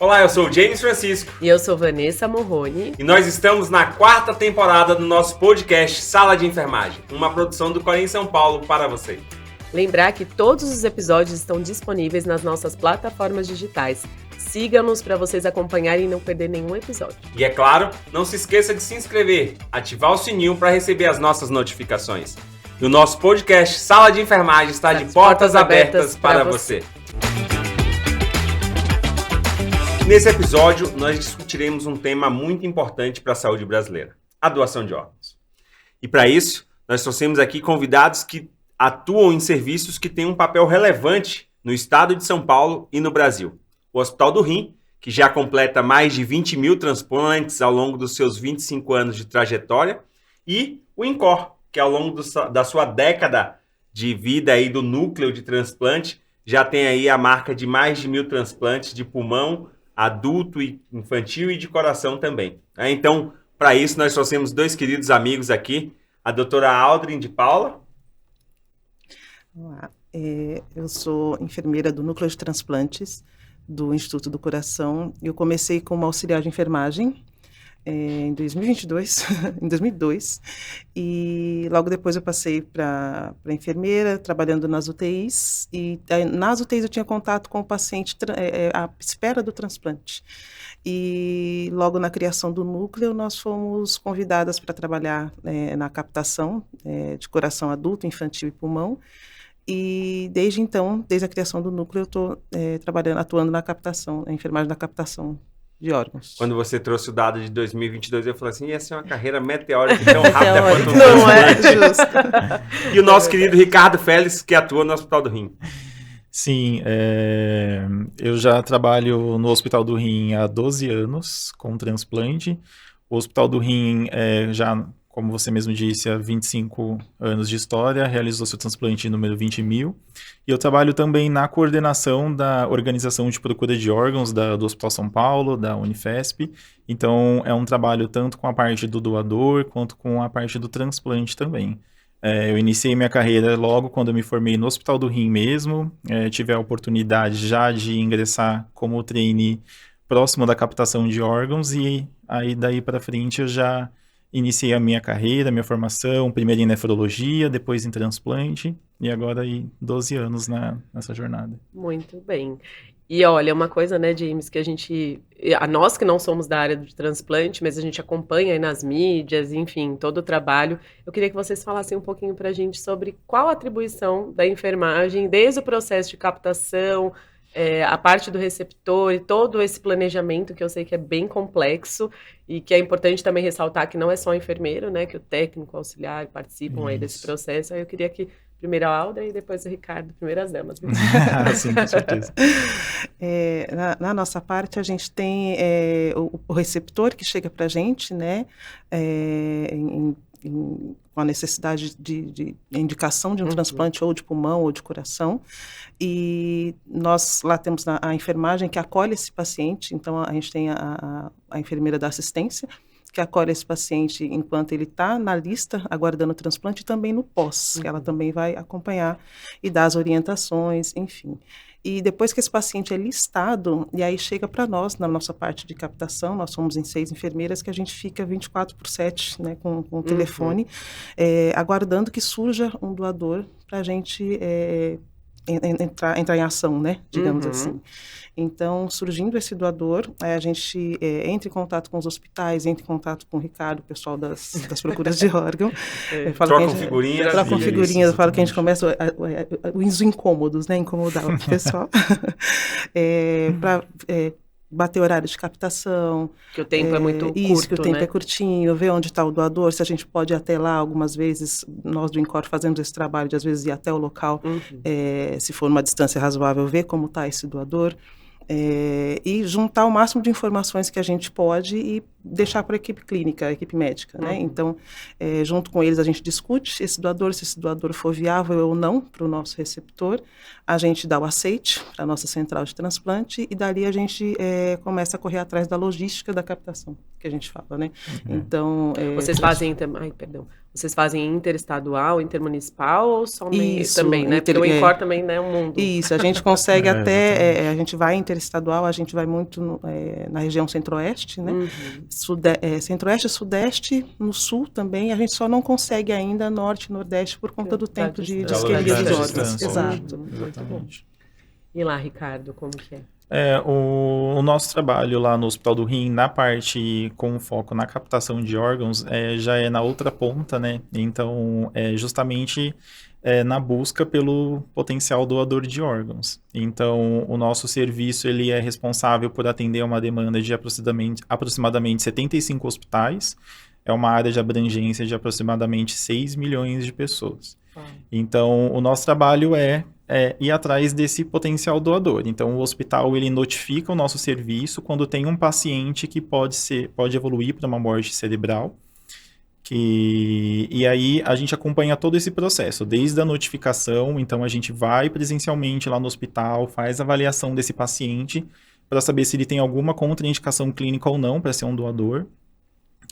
Olá, eu sou o James Francisco. E eu sou Vanessa Morrone. E nós estamos na 4ª temporada do nosso podcast Sala de Enfermagem, uma produção do Corém São Paulo para você. Lembrar que todos os episódios estão disponíveis nas nossas plataformas digitais. Siga-nos para vocês acompanharem e não perder nenhum episódio. E é claro, não se esqueça de se inscrever, ativar o sininho para receber as nossas notificações. E o nosso podcast Sala de Enfermagem está de portas abertas para você. Nesse episódio, nós discutiremos um tema muito importante para a saúde brasileira, a doação de órgãos. E para isso, nós trouxemos aqui convidados que atuam em serviços que têm um papel relevante no estado de São Paulo e no Brasil. O Hospital do Rim, que já completa mais de 20 mil transplantes ao longo dos seus 25 anos de trajetória, e o INCOR, que ao longo da sua década de vida aí do núcleo de transplante, já tem aí a marca de mais de 1.000 transplantes de pulmão, adulto e infantil e de coração também. Então, para isso, nós trouxemos dois queridos amigos aqui, a doutora Aldrin de Paula. Olá, eu sou enfermeira do Núcleo de Transplantes do Instituto do Coração. Eu comecei como auxiliar de enfermagem em 2022, em 2002, e logo depois eu passei para enfermeira, trabalhando nas UTIs, e nas UTIs eu tinha contato com o paciente à espera do transplante. E logo na criação do núcleo, nós fomos convidadas para trabalhar na captação de coração adulto, infantil e pulmão. E desde então, desde a criação do núcleo, eu estou atuando na captação, na enfermagem da captação de órgãos. Quando você trouxe o dado de 2022, eu falei assim, ia ser uma carreira meteórica tão rápida quanto um Não é justo. E o nosso querido Ricardo Félix, que atua no Hospital do Rim. Sim, eu já trabalho no Hospital do Rim há 12 anos com transplante. O Hospital do Rim já, como você mesmo disse, há 25 anos de história, realizou seu transplante número 20.000. E eu trabalho também na coordenação da organização de procura de órgãos do Hospital São Paulo, da Unifesp. Então, é um trabalho tanto com a parte do doador, quanto com a parte do transplante também. Eu iniciei minha carreira logo quando eu me formei no Hospital do Rim mesmo. Tive a oportunidade já de ingressar como trainee próximo da captação de órgãos e aí daí para frente eu já iniciei a minha carreira, minha formação, primeiro em nefrologia, depois em transplante e agora aí 12 anos nessa jornada. Muito bem. E olha, uma coisa, né, James, que nós que não somos da área de transplante, mas a gente acompanha aí nas mídias, enfim, todo o trabalho, eu queria que vocês falassem um pouquinho pra gente sobre qual a atribuição da enfermagem, desde o processo de captação, a parte do receptor e todo esse planejamento que eu sei que é bem complexo e que é importante também ressaltar que não é só o enfermeiro, né, que o técnico, o auxiliar participam aí desse processo. Aí eu queria que primeiro a Aldrin e depois o Ricardo, primeiras damas. Sim, com certeza. Na nossa parte, a gente tem o receptor que chega para a gente, né, com a necessidade de indicação de um transplante ou de pulmão ou de coração, e nós lá temos a enfermagem que acolhe esse paciente. Então a gente tem a enfermeira da assistência que acolhe esse paciente enquanto ele está na lista aguardando o transplante, e também no pós, que ela também vai acompanhar e dar as orientações, enfim. E depois que esse paciente é listado, e aí chega para nós, na nossa parte de captação, nós somos em 6 enfermeiras, que a gente fica 24/7, né, com o telefone, aguardando que surja um doador para a gente entrar em ação, né, digamos assim. Então, surgindo esse doador, a gente entra em contato com os hospitais, entra em contato com o Ricardo, o pessoal das procuras de órgão. Trocam figurinhas. Trocam figurinhas, eu falo que a gente começa os incômodos, né, incomodar o pessoal, para bater horário de captação. Que o tempo é muito curto, isso, que o tempo né? é curtinho, ver onde está o doador, se a gente pode ir até lá. Algumas vezes, nós do INCOR fazemos esse trabalho de, às vezes, ir até o local, se for uma distância razoável, ver como está esse doador. E juntar o máximo de informações que a gente pode e deixar para a equipe clínica, a equipe médica, né? Então, junto com eles a gente discute se esse doador for viável ou não para o nosso receptor, a gente dá o aceite para a nossa central de transplante e dali a gente começa a correr atrás da logística da captação, que a gente fala, né? Então... Vocês fazem... Vocês fazem interestadual, intermunicipal ou somente Isso, também, né? Porque o INCOR também, né, é um mundo. Isso, a gente consegue até... a gente vai interestadual, a gente vai muito na região centro-oeste, né? Centro-oeste, sudeste, no sul também, a gente só não consegue ainda norte e nordeste por conta do tempo de isquemia dos órgãos. Exato. Exatamente. E lá, Ricardo, como que é? O nosso trabalho lá no Hospital do Rim, na parte com foco na captação de órgãos, já é na outra ponta, né? Então, justamente na busca pelo potencial doador de órgãos. Então, o nosso serviço ele é responsável por atender uma demanda de aproximadamente 75 hospitais. É uma área de abrangência de aproximadamente 6 milhões de pessoas. Então, o nosso trabalho é ir atrás desse potencial doador. Então, o hospital ele notifica o nosso serviço quando tem um paciente que pode evoluir para uma morte cerebral. E aí a gente acompanha todo esse processo, desde a notificação. Então, a gente vai presencialmente lá no hospital, faz a avaliação desse paciente para saber se ele tem alguma contraindicação clínica ou não para ser um doador.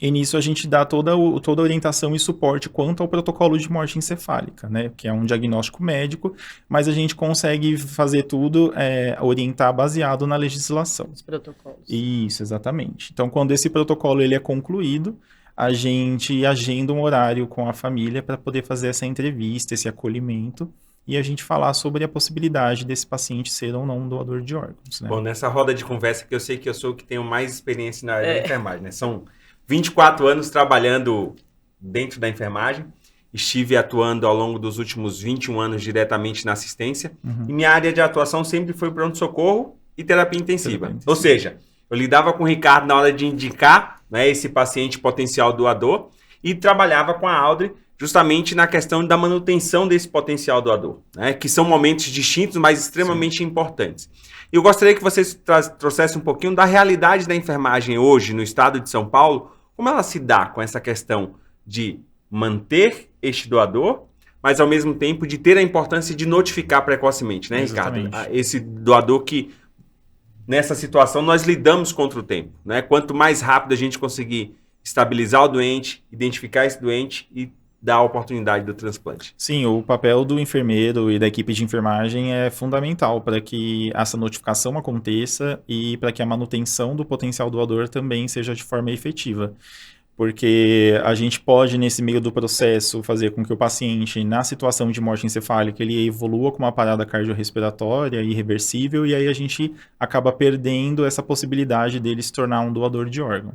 E nisso a gente dá toda a orientação e suporte quanto ao protocolo de morte encefálica, né? Que é um diagnóstico médico, mas a gente consegue fazer tudo, orientar baseado na legislação. Os protocolos. Isso, exatamente. Então, quando esse protocolo ele é concluído, a gente agenda um horário com a família para poder fazer essa entrevista, esse acolhimento, e a gente falar sobre a possibilidade desse paciente ser ou não um doador de órgãos, né? Bom, nessa roda de conversa que eu sei que eu sou o que tenho mais experiência na área da enfermagem, né? São 24 anos trabalhando dentro da enfermagem, estive atuando ao longo dos últimos 21 anos diretamente na assistência, e minha área de atuação sempre foi pronto-socorro e terapia intensiva. Ou seja, eu lidava com o Ricardo na hora de indicar, né, esse paciente potencial doador e trabalhava com a Audrey justamente na questão da manutenção desse potencial doador, né, que são momentos distintos, mas extremamente importantes. E eu gostaria que vocês trouxessem um pouquinho da realidade da enfermagem hoje no estado de São Paulo, como ela se dá com essa questão de manter este doador, mas ao mesmo tempo de ter a importância de notificar precocemente, né, Ricardo? Esse doador que, nessa situação, nós lidamos contra o tempo, né? Quanto mais rápido a gente conseguir estabilizar o doente, identificar esse doente e dar a oportunidade do transplante. Sim, o papel do enfermeiro e da equipe de enfermagem é fundamental para que essa notificação aconteça e para que a manutenção do potencial doador também seja de forma efetiva. Porque a gente pode, nesse meio do processo, fazer com que o paciente, na situação de morte encefálica, ele evolua com uma parada cardiorrespiratória irreversível, e aí a gente acaba perdendo essa possibilidade dele se tornar um doador de órgão.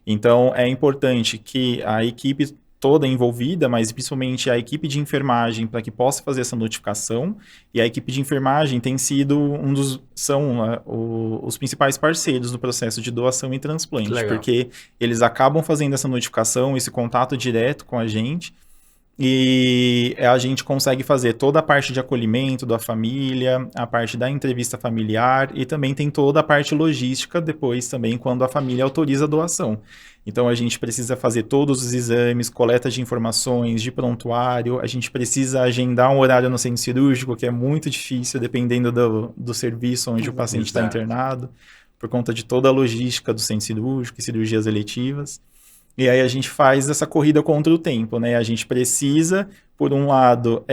Então, é importante que a equipe toda envolvida, mas principalmente a equipe de enfermagem, para que possa fazer essa notificação, e a equipe de enfermagem tem sido os principais parceiros do processo de doação e transplante, porque eles acabam fazendo essa notificação, esse contato direto com a gente, e a gente consegue fazer toda a parte de acolhimento da família, a parte da entrevista familiar, e também tem toda a parte logística depois também quando a família autoriza a doação. Então a gente precisa fazer todos os exames, coleta de informações, de prontuário, a gente precisa agendar um horário no centro cirúrgico, que é muito difícil dependendo do serviço onde o paciente está internado, por conta de toda a logística do centro cirúrgico e cirurgias eletivas. E aí a gente faz essa corrida contra o tempo, né? A gente precisa, por um lado,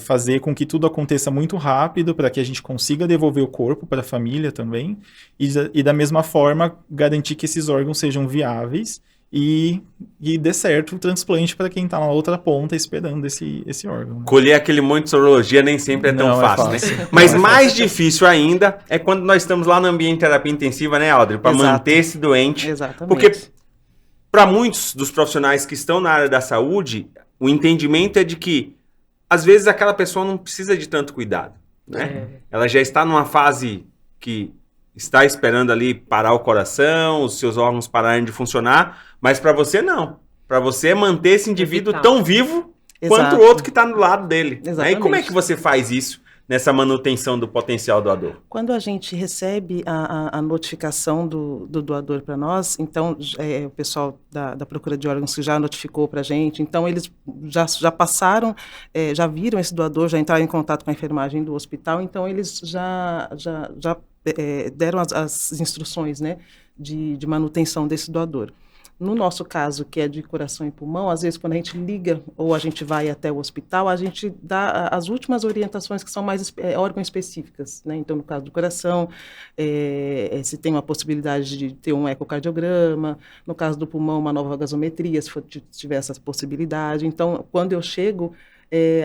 fazer com que tudo aconteça muito rápido para que a gente consiga devolver o corpo para a família também e da mesma forma, garantir que esses órgãos sejam viáveis e dê certo o transplante para quem está na outra ponta esperando esse órgão. Né? Colher aquele monte de sorologia nem sempre é tão fácil, né? Mas mais difícil ainda é quando nós estamos lá no ambiente de terapia intensiva, né, Audrey? Para manter esse doente. Exatamente. Porque para muitos dos profissionais que estão na área da saúde, o entendimento é de que, às vezes, aquela pessoa não precisa de tanto cuidado, né? Ela já está numa fase que está esperando ali parar o coração, os seus órgãos pararem de funcionar, mas para você não. Para você é manter esse indivíduo tão vivo quanto o outro que está do lado dele. Né? E como é que você faz isso nessa manutenção do potencial doador? Quando a gente recebe a notificação do doador para nós, então o pessoal da Procura de Órgãos que já notificou para a gente, então eles já passaram, já viram esse doador, já entraram em contato com a enfermagem do hospital, então eles já deram as instruções, né, de manutenção desse doador. No nosso caso, que é de coração e pulmão, às vezes quando a gente liga ou a gente vai até o hospital, a gente dá as últimas orientações que são mais órgão específicas, né? Então, no caso do coração, se tem uma possibilidade de ter um ecocardiograma, no caso do pulmão, uma nova gasometria, se tiver essa possibilidade. Então, quando eu chego,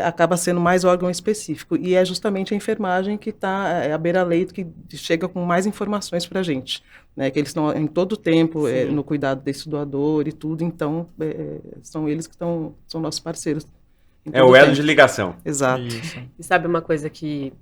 acaba sendo mais órgão específico. E é justamente a enfermagem que está à beira-leito, que chega com mais informações para a gente. Né, que eles estão em todo o tempo no cuidado desse doador e tudo, então são eles que são nossos parceiros. É o elo de ligação. Exato. Isso. E sabe uma coisa que,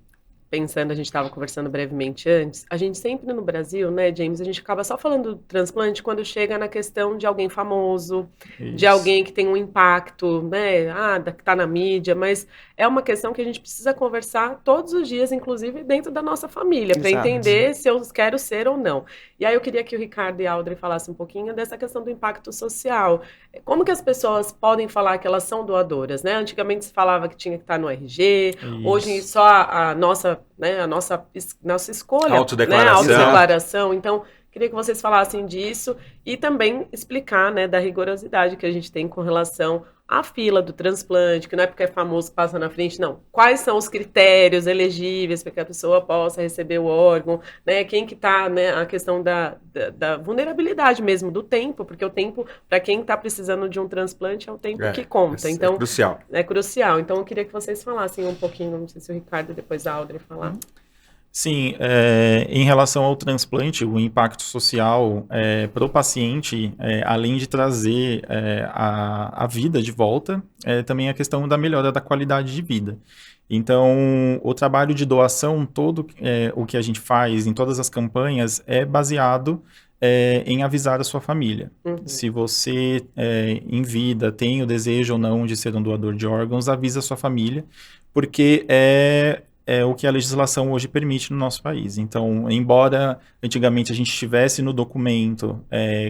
pensando, a gente estava conversando brevemente antes, a gente sempre no Brasil, né, James, a gente acaba só falando do transplante quando chega na questão de alguém famoso, de Isso. alguém que tem um impacto, né, que tá na mídia, mas é uma questão que a gente precisa conversar todos os dias, inclusive dentro da nossa família, para Exato. entender se eu quero ser ou não. E aí eu queria que o Ricardo e a Audrey falassem um pouquinho dessa questão do impacto social. Como que as pessoas podem falar que elas são doadoras, né? Antigamente se falava que tinha que estar no RG, hoje Isso. só a nossa escolha, Autodeclaração. né? Autodeclaração. Então, queria que vocês falassem disso e também explicar, né, da rigorosidade que a gente tem com relação à fila do transplante, que não é porque é famoso que passa na frente, não. Quais são os critérios elegíveis para que a pessoa possa receber o órgão, né? Quem que está, né, a questão da vulnerabilidade mesmo, do tempo, porque o tempo, para quem está precisando de um transplante, é o tempo que conta. Então, é crucial. É crucial. Então, eu queria que vocês falassem um pouquinho, não sei se o Ricardo depois a Audrey falar. Sim, em relação ao transplante, o impacto social para o paciente, além de trazer a vida de volta, também a questão da melhora da qualidade de vida. Então, o trabalho de doação, todo o que a gente faz em todas as campanhas, é baseado em avisar a sua família. Uhum. Se você, em vida, tem o desejo ou não de ser um doador de órgãos, avisa a sua família, porque é o que a legislação hoje permite no nosso país. Então, embora antigamente a gente tivesse no documento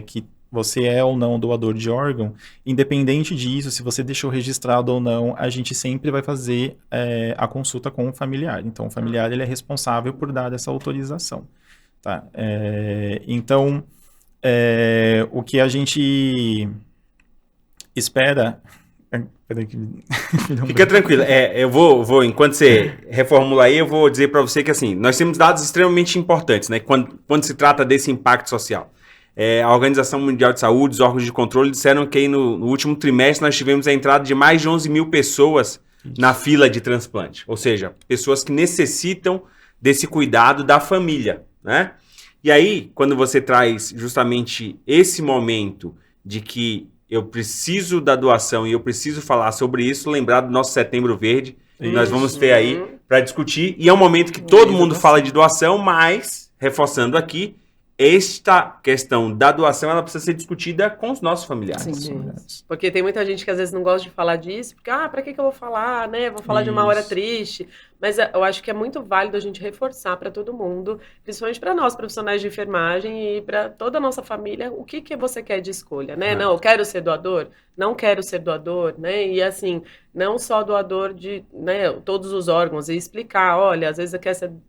que você é ou não doador de órgão, independente disso, se você deixou registrado ou não, a gente sempre vai fazer a consulta com o familiar. Então, o familiar ele é responsável por dar essa autorização. Tá? Então, o que a gente espera... Fica tranquilo. Eu vou, enquanto você reformula aí, eu vou dizer para você que assim, nós temos dados extremamente importantes, né? Quando se trata desse impacto social. A Organização Mundial de Saúde, os órgãos de controle disseram que aí no último trimestre nós tivemos a entrada de mais de 11 mil pessoas na fila de transplante. Ou seja, pessoas que necessitam desse cuidado da família, né? E aí, quando você traz justamente esse momento de que eu preciso da doação e eu preciso falar sobre isso, lembrar do nosso Setembro Verde, que nós vamos ter aí para discutir. E é um momento que todo mundo fala de doação, mas, reforçando aqui, esta questão da doação, ela precisa ser discutida com os nossos familiares. Sim. Porque tem muita gente que às vezes não gosta de falar disso, porque, para que eu vou falar, né? Vou falar de uma hora triste. Mas eu acho que é muito válido a gente reforçar para todo mundo, principalmente para nós, profissionais de enfermagem e para toda a nossa família, o que você quer de escolha, né? Não, eu quero ser doador? Não quero ser doador, né? E assim, não só doador de, né, todos os órgãos, e explicar, olha, às vezes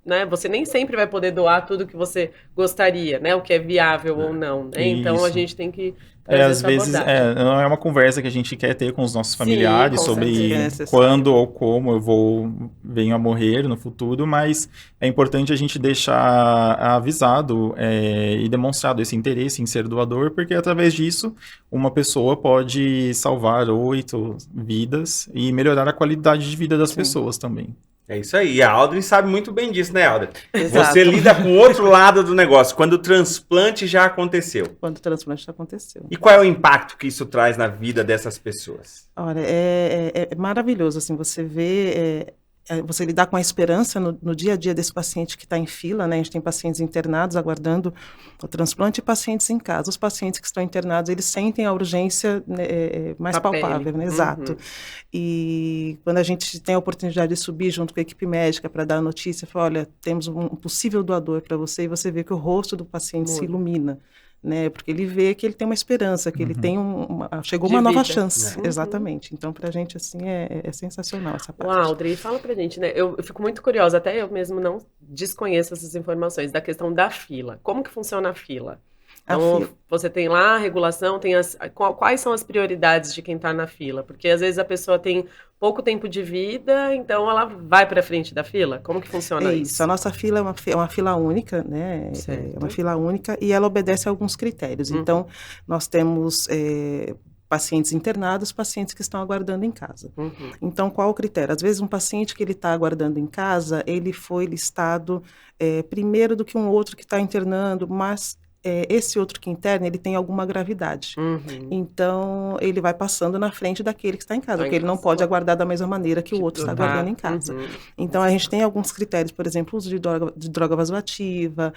né, você nem sempre vai poder doar tudo que você gostaria, né? O que é viável ou não, né? Então a gente tem que às vezes não é uma conversa que a gente quer ter com os nossos familiares sobre quando ou como eu venho a morrer no futuro, mas é importante a gente deixar avisado e demonstrado esse interesse em ser doador, porque através disso uma pessoa pode salvar 8 vidas e melhorar a qualidade de vida das pessoas também. É isso aí. E a Audrey sabe muito bem disso, né, Audrey? Exato. Você lida com o outro lado do negócio, quando o transplante já aconteceu. Quando o transplante já aconteceu. E qual é o impacto que isso traz na vida dessas pessoas? Olha, é maravilhoso, assim, você vê você lidar com a esperança no dia a dia desse paciente que está em fila, né? A gente tem pacientes internados aguardando o transplante e pacientes em casa. Os pacientes que estão internados, eles sentem a urgência, né, mais palpável, né? Exato. E quando a gente tem a oportunidade de subir junto com a equipe médica para dar a notícia, fala, olha, temos um possível doador para você, e você vê que o rosto do paciente se ilumina. Né, porque ele vê que ele tem uma esperança, que ele tem chegou uma nova chance, exatamente. Então, para a gente, assim, é sensacional essa parte. Audrey, fala pra gente, né, eu fico muito curiosa, até eu mesmo não desconheço essas informações, da questão da fila. Como que funciona a fila? Então, você tem lá a regulação, tem quais são as prioridades de quem está na fila? Porque às vezes a pessoa tem pouco tempo de vida, então ela vai para frente da fila? Como que funciona isso? A nossa fila é uma fila única, né? É uma fila única e ela obedece a alguns critérios. Então, nós temos pacientes internados, pacientes que estão aguardando em casa. Então, qual o critério? Às vezes, um paciente que ele está aguardando em casa, ele foi listado primeiro do que um outro que está internando, mas esse outro que interna, ele tem alguma gravidade. Então, ele vai passando na frente daquele que está em casa, porque ele não pode aguardar da mesma maneira que o outro está aguardando em casa. Então, a gente tem alguns critérios, por exemplo, uso de droga vasoativa,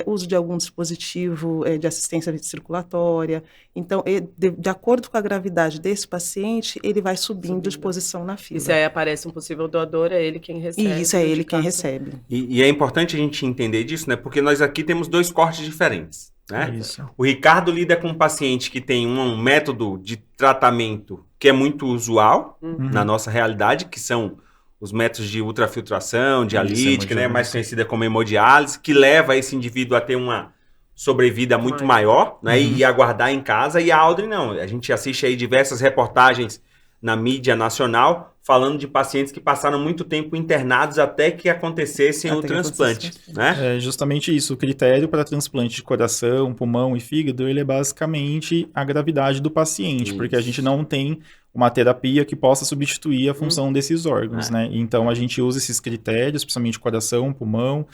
uso de algum dispositivo de assistência circulatória. Então, de acordo com a gravidade desse paciente, ele vai subindo de posição na fila. E se aí aparece um possível doador, é ele quem recebe. E isso, é ele quem recebe. E é importante a gente entender disso, né? Porque nós aqui temos dois cortes diferentes. Né? Isso. O Ricardo lida com um paciente que tem um método de tratamento que é muito usual na nossa realidade, que são os métodos de ultrafiltração, dialítica, né? Mais conhecida como hemodiálise, que leva esse indivíduo a ter uma sobrevida muito maior, né? E aguardar em casa. E a Audrey não. A gente assiste aí diversas reportagens na mídia nacional falando de pacientes que passaram muito tempo internados até que acontecesse o transplante, né? É justamente isso. O critério para transplante de coração, pulmão e fígado, ele é basicamente a gravidade do paciente, porque a gente não tem uma terapia que possa substituir a função desses órgãos, né? Então, a gente usa esses critérios, principalmente coração, pulmão.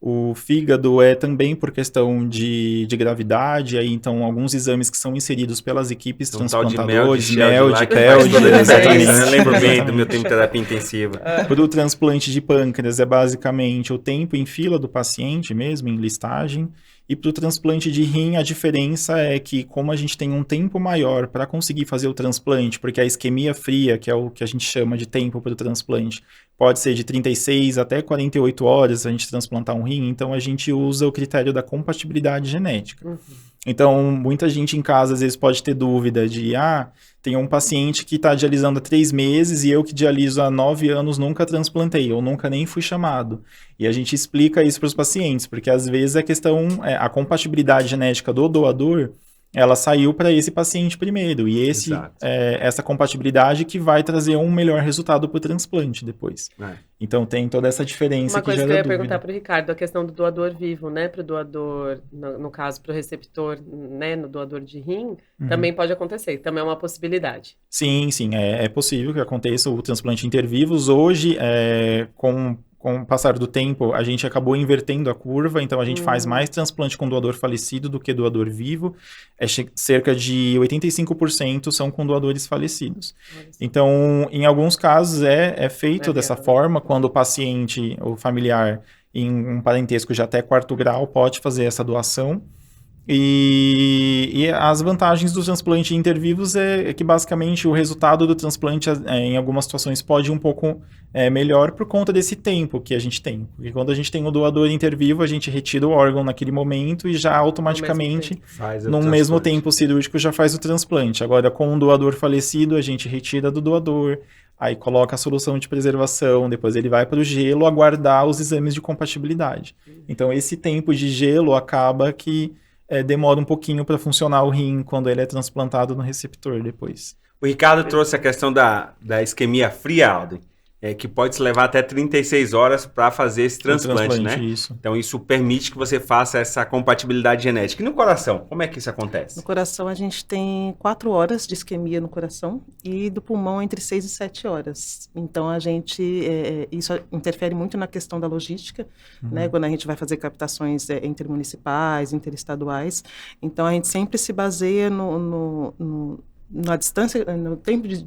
O fígado é também por questão de gravidade, aí então alguns exames que são inseridos pelas equipes transplantadores, mel de Kelge, eu lembro bem do meu tempo de terapia intensiva. Para o transplante de pâncreas é basicamente o tempo em fila do paciente mesmo, em listagem. E para o transplante de rim, a diferença é que, como a gente tem um tempo maior para conseguir fazer o transplante, porque a isquemia fria, que é o que a gente chama de tempo para o transplante, pode ser de 36 até 48 horas a gente transplantar um rim, então a gente usa o critério da compatibilidade genética. Então, muita gente em casa às vezes pode ter dúvida de, tem um paciente que está dialisando há 3 meses e eu que dialiso há 9 anos nunca transplantei, ou nunca nem fui chamado. E a gente explica isso para os pacientes, porque às vezes a questão, a compatibilidade genética do doador, ela saiu para esse paciente primeiro, e essa compatibilidade que vai trazer um melhor resultado para o transplante depois. Então tem toda essa diferença. Uma coisa que eu ia perguntar para o Ricardo, a questão do doador vivo, né, para o doador, no caso, para o receptor, né, no doador de rim, também pode acontecer, também é uma possibilidade. Sim, é possível que aconteça o transplante intervivos. Hoje, com o passar do tempo, a gente acabou invertendo a curva, então a gente faz mais transplante com doador falecido do que doador vivo. Cerca de 85% são com doadores falecidos. Então, em alguns casos, é feito dessa forma, quando o paciente, o familiar, em um parentesco de até 4º grau, pode fazer essa doação. E as vantagens do transplante intervivos é que basicamente o resultado do transplante em algumas situações pode ir um pouco melhor por conta desse tempo que a gente tem. Porque quando a gente tem o doador intervivo, a gente retira o órgão naquele momento e já automaticamente, no mesmo tempo cirúrgico, já faz o transplante. Agora, com o doador falecido, a gente retira do doador, aí coloca a solução de preservação, depois ele vai para o gelo aguardar os exames de compatibilidade. Então, esse tempo de gelo acaba que demora um pouquinho para funcionar o rim quando ele é transplantado no receptor depois. O Ricardo trouxe a questão da isquemia fria, Audrey, que pode se levar até 36 horas para fazer esse transplante, né? Isso. Então isso permite que você faça essa compatibilidade genética. E no coração, como é que isso acontece? No coração a gente tem 4 horas de isquemia no coração e do pulmão entre 6 e 7 horas. Então a gente, isso interfere muito na questão da logística, né? Quando a gente vai fazer captações intermunicipais, interestaduais. Então a gente sempre se baseia na distância, no tempo de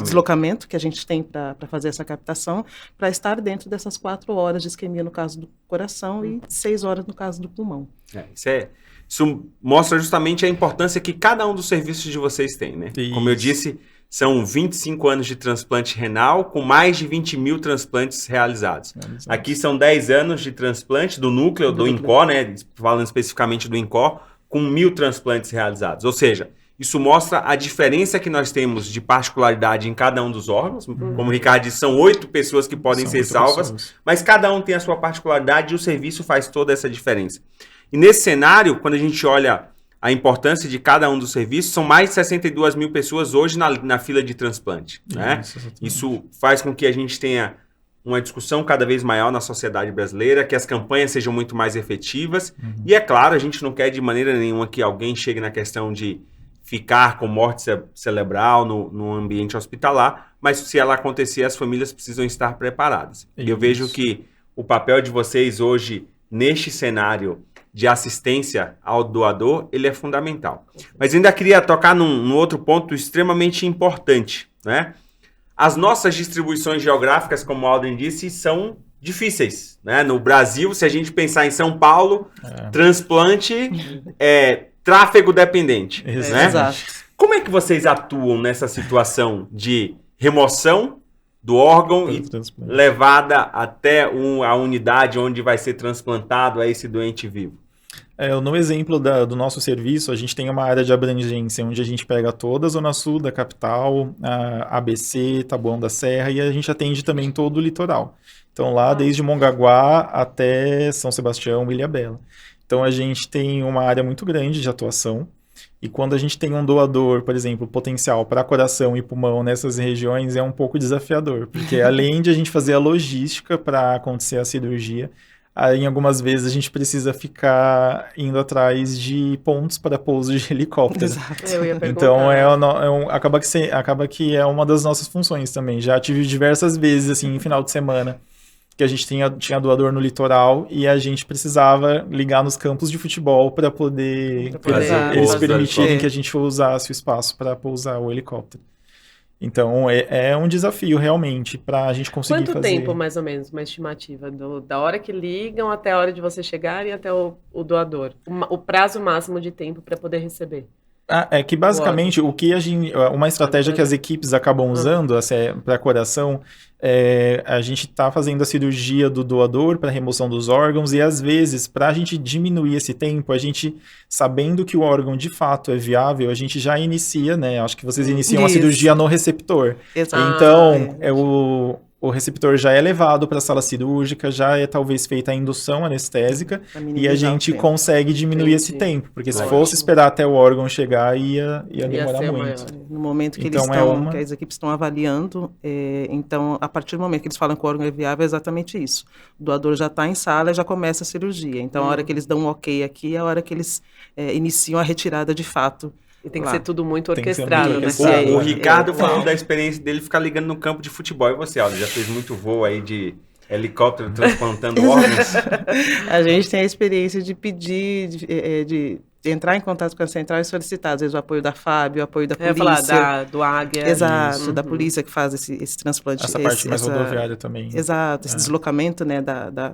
deslocamento que a gente tem para fazer essa captação, para estar dentro dessas 4 horas de isquemia no caso do coração e 6 horas no caso do pulmão. Isso mostra justamente a importância que cada um dos serviços de vocês tem, né? Isso. Como eu disse, são 25 anos de transplante renal, com mais de 20 mil transplantes realizados. Aqui são 10 anos de transplante do núcleo, do INCOR, né? Falando especificamente do INCOR, com 1.000 transplantes realizados. Ou seja, isso mostra a diferença que nós temos de particularidade em cada um dos órgãos. Como o Ricardo disse, são 8 pessoas que podem ser salvas, mas cada um tem a sua particularidade e o serviço faz toda essa diferença. E nesse cenário, quando a gente olha a importância de cada um dos serviços, são mais de 62 mil pessoas hoje na fila de transplante. Né? Isso faz com que a gente tenha uma discussão cada vez maior na sociedade brasileira, que as campanhas sejam muito mais efetivas. E é claro, a gente não quer de maneira nenhuma que alguém chegue na questão de ficar com morte cerebral no ambiente hospitalar, mas se ela acontecer, as famílias precisam estar preparadas. Eu vejo que o papel de vocês hoje, neste cenário de assistência ao doador, ele é fundamental. Mas ainda queria tocar num outro ponto extremamente importante, né? As nossas distribuições geográficas, como o Aldrin disse, são difíceis, né? No Brasil, se a gente pensar em São Paulo, transplante é tráfego dependente, né? Exato. Como é que vocês atuam nessa situação de remoção do órgão e levada até a unidade onde vai ser transplantado a esse doente vivo? No exemplo do nosso serviço, a gente tem uma área de abrangência onde a gente pega toda a Zona Sul da capital, ABC, Taboão da Serra, e a gente atende também todo o litoral. Então lá desde Mongaguá até São Sebastião, Ilhabela. Então a gente tem uma área muito grande de atuação. E quando a gente tem um doador, por exemplo, potencial para coração e pulmão nessas regiões, é um pouco desafiador, porque além de a gente fazer a logística para acontecer a cirurgia, em algumas vezes a gente precisa ficar indo atrás de pontos para pouso de helicóptero. Exato. Eu ia perguntar. Então acaba que é uma das nossas funções também. Já tive diversas vezes, assim, em final de semana, que a gente tinha doador no litoral e a gente precisava ligar nos campos de futebol para poder eles permitirem que a gente usasse o espaço para pousar o helicóptero. Então, é um desafio, realmente, para a gente conseguir fazer. Quanto tempo, mais ou menos, uma estimativa? Da hora que ligam até a hora de você chegar e até o doador? O prazo máximo de tempo para poder receber? É que basicamente uma estratégia que as equipes acabam usando para coração a gente está fazendo a cirurgia do doador para remoção dos órgãos e às vezes para a gente diminuir esse tempo, a gente sabendo que o órgão de fato é viável, a gente já inicia, né? Acho que vocês iniciam a cirurgia no receptor. Exato. Então o receptor já é levado para a sala cirúrgica, já é talvez feita a indução anestésica e a gente consegue diminuir esse tempo, porque se fosse esperar até o órgão chegar, ia demorar muito. Maior. No momento que que as equipes estão avaliando, então, a partir do momento que eles falam que o órgão é viável, é exatamente isso. O doador já está em sala e já começa a cirurgia. Então, a hora que eles dão um ok aqui, é a hora que eles iniciam a retirada de fato. E tem que ser tudo muito orquestrado, né? O Ricardo falando da experiência dele ficar ligando no campo de futebol. E você, Aldo, já fez muito voo aí de helicóptero transplantando órgãos? A gente tem a experiência de pedir, de entrar em contato com a central e solicitar, às vezes, o apoio da FAB, o apoio da polícia. Falar do Águia. Exato, da polícia que faz esse transplante. Essa parte mais rodoviária também. Exato, esse deslocamento, né,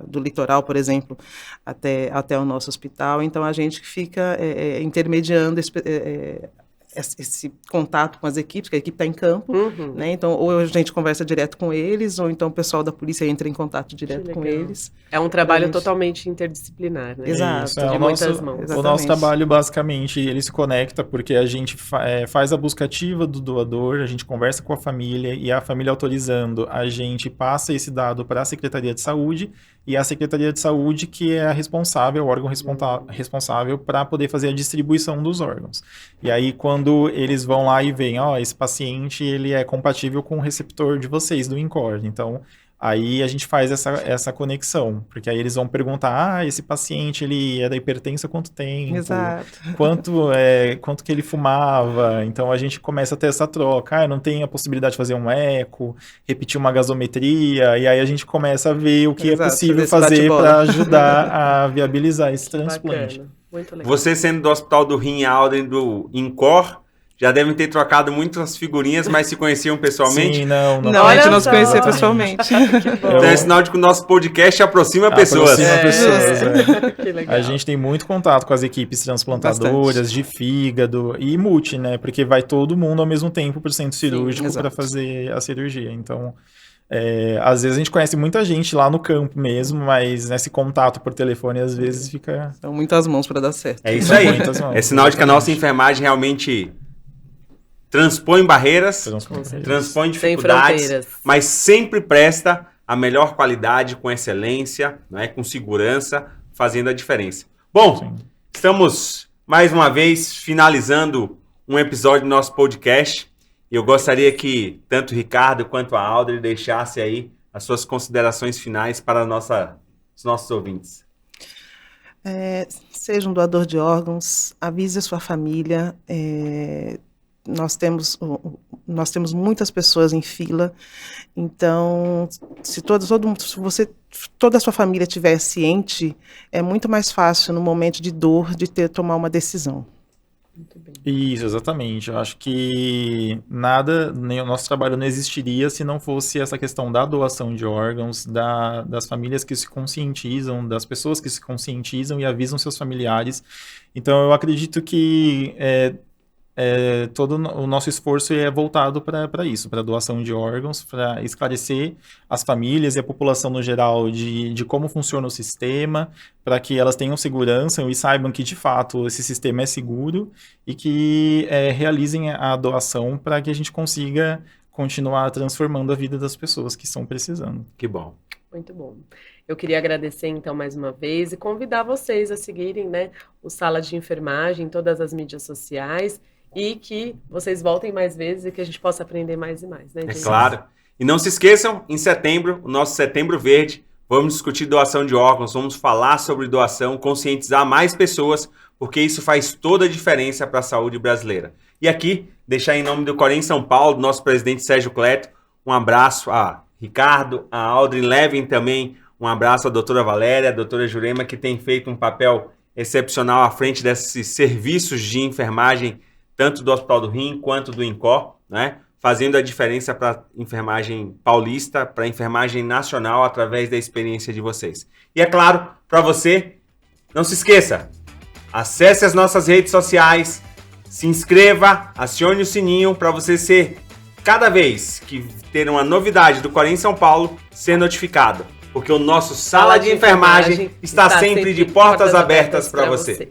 do litoral, por exemplo, até o nosso hospital. Então, a gente fica intermediando esse contato com as equipes, que a equipe está em campo, né? Então, ou a gente conversa direto com eles, ou então o pessoal da polícia entra em contato direto com eles. É um trabalho totalmente interdisciplinar, né? Exato. De muitas mãos. O nosso trabalho, basicamente, ele se conecta porque a gente faz a busca ativa do doador, a gente conversa com a família e a família autorizando, a gente passa esse dado para a Secretaria de Saúde e a Secretaria de Saúde que é a responsável, o órgão responsável para poder fazer a distribuição dos órgãos. E aí, quando eles vão lá e veem, esse paciente ele é compatível com o receptor de vocês, do INCOR. Então, aí a gente faz essa conexão, porque aí eles vão perguntar, esse paciente, ele é da hipertensa há quanto tempo? Exato. Quanto que ele fumava? Então, a gente começa a ter essa troca. Não tem a possibilidade de fazer um eco, repetir uma gasometria, e aí a gente começa a ver o que é possível fazer para ajudar a viabilizar esse transplante. Bacana. Muito legal. Você sendo do Hospital do Rim, Aldrin, do INCOR, já devem ter trocado muitas figurinhas, mas se conheciam pessoalmente. Sim, não. Não, a gente Olha não se só. conhecia pessoalmente. Que bom. Então é sinal de que o nosso podcast aproxima pessoas. Aproxima pessoas, é. Que legal. A gente tem muito contato com as equipes transplantadoras de fígado e multi, né? Porque vai todo mundo ao mesmo tempo pro centro cirúrgico para exato. fazer a cirurgia. Então, às vezes a gente conhece muita gente lá no campo mesmo, mas nesse contato por telefone às vezes fica... São muitas mãos para dar certo. É isso aí. Muitas mãos, É sinal de que a nossa exatamente. enfermagem realmente transpõe barreiras, transpõe Sem dificuldades, fronteiras. mas sempre presta a melhor qualidade, com excelência, né, com segurança, fazendo a diferença. Bom, Sim. estamos mais uma vez finalizando um episódio do nosso podcast. E eu gostaria que tanto o Ricardo quanto a Audrey deixassem aí as suas considerações finais para os nossos ouvintes. Seja um doador de órgãos, avise a sua família. Nós temos muitas pessoas em fila, então se toda a sua família estiver ciente, é muito mais fácil no momento de dor de tomar uma decisão. Muito bem. Isso, exatamente. Eu acho que nem o nosso trabalho não existiria se não fosse essa questão da doação de órgãos, das famílias que se conscientizam, das pessoas que se conscientizam e avisam seus familiares. Então, eu acredito que todo o nosso esforço é voltado para isso, para a doação de órgãos, para esclarecer as famílias e a população no geral de como funciona o sistema, para que elas tenham segurança e saibam que, de fato, esse sistema é seguro e que realizem a doação para que a gente consiga continuar transformando a vida das pessoas que estão precisando. Que bom. Muito bom. Eu queria agradecer, então, mais uma vez e convidar vocês a seguirem, né, o Sala de Enfermagem em todas as mídias sociais e que vocês voltem mais vezes e que a gente possa aprender mais e mais, né, É gente? claro. E não se esqueçam, em setembro, o nosso Setembro Verde, vamos discutir doação de órgãos, vamos falar sobre doação, conscientizar mais pessoas, porque isso faz toda a diferença para a saúde brasileira. E aqui, deixar em nome do Corém São Paulo, do nosso presidente Sérgio Cleto, um abraço a Ricardo, a Audrey, levem também um abraço à doutora Valéria, à doutora Jurema, que tem feito um papel excepcional à frente desses serviços de enfermagem, tanto do Hospital do Rim quanto do INCOR, né? Fazendo a diferença para a enfermagem paulista, para a enfermagem nacional, através da experiência de vocês. E é claro, para você, não se esqueça, acesse as nossas redes sociais, se inscreva, acione o sininho para você ser, cada vez que ter uma novidade do Corém São Paulo, ser notificado. Porque o nosso Sala de Enfermagem está sempre de portas abertas para você.